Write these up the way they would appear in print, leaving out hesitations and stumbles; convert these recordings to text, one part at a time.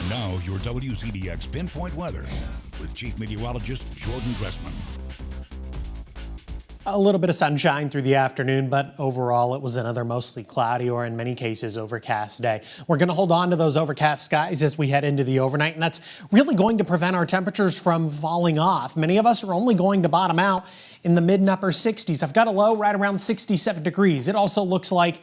Now, your WZDX Pinpoint Weather with Chief Meteorologist Jordan Dressman. A little bit of sunshine through the afternoon, but overall it was another mostly cloudy or in many cases overcast day. We're going to hold on to those overcast skies as we head into the overnight, and that's really going to prevent our temperatures from falling off. Many of us are only going to bottom out in the mid and upper 60s. I've got a low right around 67 degrees. It also looks like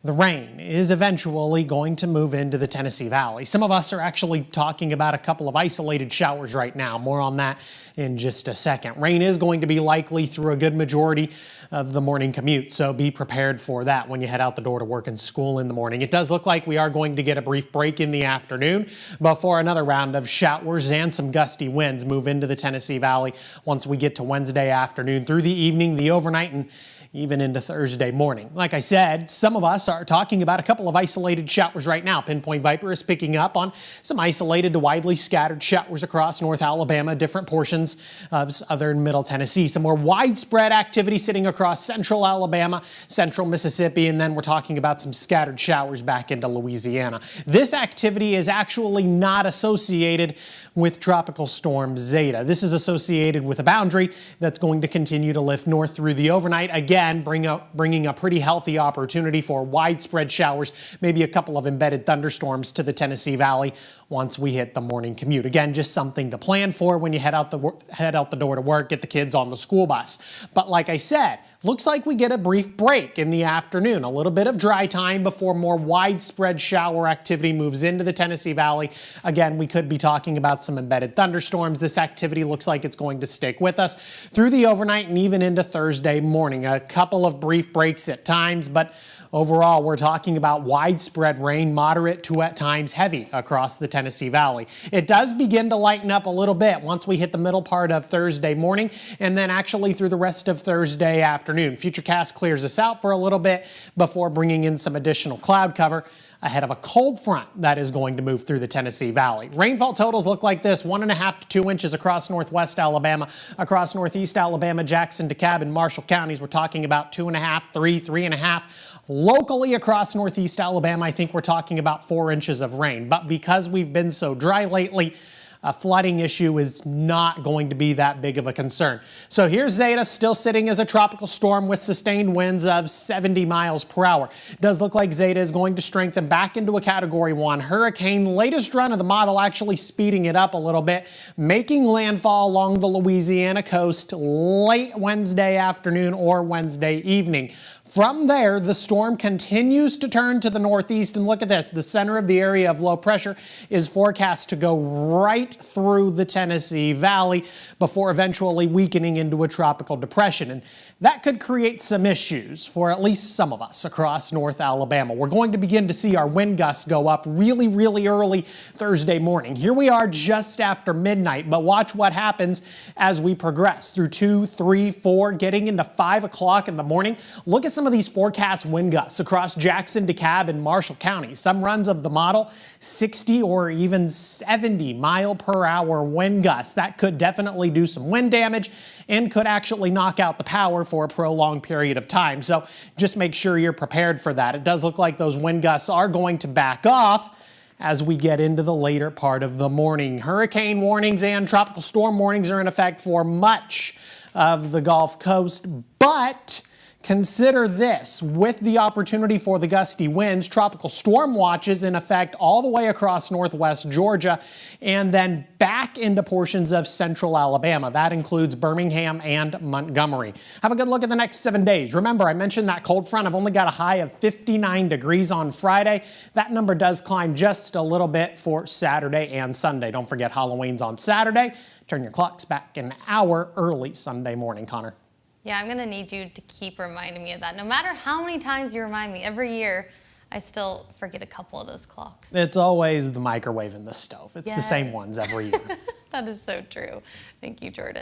the rain is eventually going to move into the Tennessee Valley. Some of us are actually talking about a couple of isolated showers right now. More on that in just a second. Rain is going to be likely through a good majority of the morning commute, so be prepared for that when you head out the door to work and school in the morning. It does look like we are going to get a brief break in the afternoon before another round of showers and some gusty winds move into the Tennessee Valley once we get to Wednesday afternoon through the evening, the overnight, and even into Thursday morning. Like I said, some of us are talking about a couple of isolated showers right now. Pinpoint Viper is picking up on some isolated to widely scattered showers across North Alabama, different portions of southern Middle Tennessee. Some more widespread activity sitting across central Alabama, central Mississippi, and then we're talking about some scattered showers back into Louisiana. This activity is actually not associated with Tropical Storm Zeta. This is associated with a boundary that's going to continue to lift north through the overnight. Again, bringing a pretty healthy opportunity for widespread showers, maybe a couple of embedded thunderstorms to the Tennessee Valley once we hit the morning commute. Again, just something to plan for when you head out the door to work, get the kids on the school bus. But like I said, looks like we get a brief break in the afternoon, a little bit of dry time before more widespread shower activity moves into the Tennessee Valley. Again, we could be talking about some embedded thunderstorms. This activity looks like it's going to stick with us through the overnight and even into Thursday morning. A couple of brief breaks at times, but overall, we're talking about widespread rain, moderate to at times heavy across the Tennessee Valley. It does begin to lighten up a little bit once we hit the middle part of Thursday morning and then actually through the rest of Thursday afternoon. FUTURECAST clears us out for a little bit before bringing in some additional cloud cover ahead of a cold front that is going to move through the Tennessee Valley. Rainfall totals look like this: 1.5 to 2 inches across northwest Alabama, across northeast Alabama, Jackson, DeKalb, and Marshall counties. We're talking about 2.5, 3.5. Locally across northeast Alabama, I think we're talking about 4 inches of rain. But because we've been so dry lately, a flooding issue is not going to be that big of a concern. So here's Zeta, still sitting as a tropical storm with sustained winds of 70 miles per hour. It does look like Zeta is going to strengthen back into a Category 1 hurricane. Latest run of the model actually speeding it up a little bit, making landfall along the Louisiana coast late Wednesday afternoon or Wednesday evening. From there, the storm continues to turn to the northeast, and look at this. The center of the area of low pressure is forecast to go right through the Tennessee Valley before eventually weakening into a tropical depression. And that could create some issues for at least some of us across North Alabama. We're going to begin to see our wind gusts go up really, really early Thursday morning. Here we are just after midnight, but watch what happens as we progress through 2, 3, 4, getting into 5 o'clock in the morning. Look at some of these forecast wind gusts across Jackson, DeKalb, and Marshall counties. Some runs of the model, 60 or even 70 mile per hour wind gusts. That could definitely do some wind damage and could actually knock out the power for a prolonged period of time. So just make sure you're prepared for that. It does look like those wind gusts are going to back off as we get into the later part of the morning. Hurricane warnings and tropical storm warnings are in effect for much of the Gulf Coast, but consider this: with the opportunity for the gusty winds, tropical storm watches in effect all the way across northwest Georgia and then back into portions of central Alabama. That includes Birmingham and Montgomery. Have a good look at the next 7 days. Remember, I mentioned that cold front. I've only got a high of 59 degrees on Friday. That number does climb just a little bit for Saturday and Sunday. Don't forget Halloween's on Saturday. Turn your clocks back an hour early Sunday morning, Connor. Yeah, I'm going to need you to keep reminding me of that. No matter how many times you remind me, every year I still forget a couple of those clocks. It's always the microwave and the stove. It's the same ones every year. That is so true. Thank you, Jordan.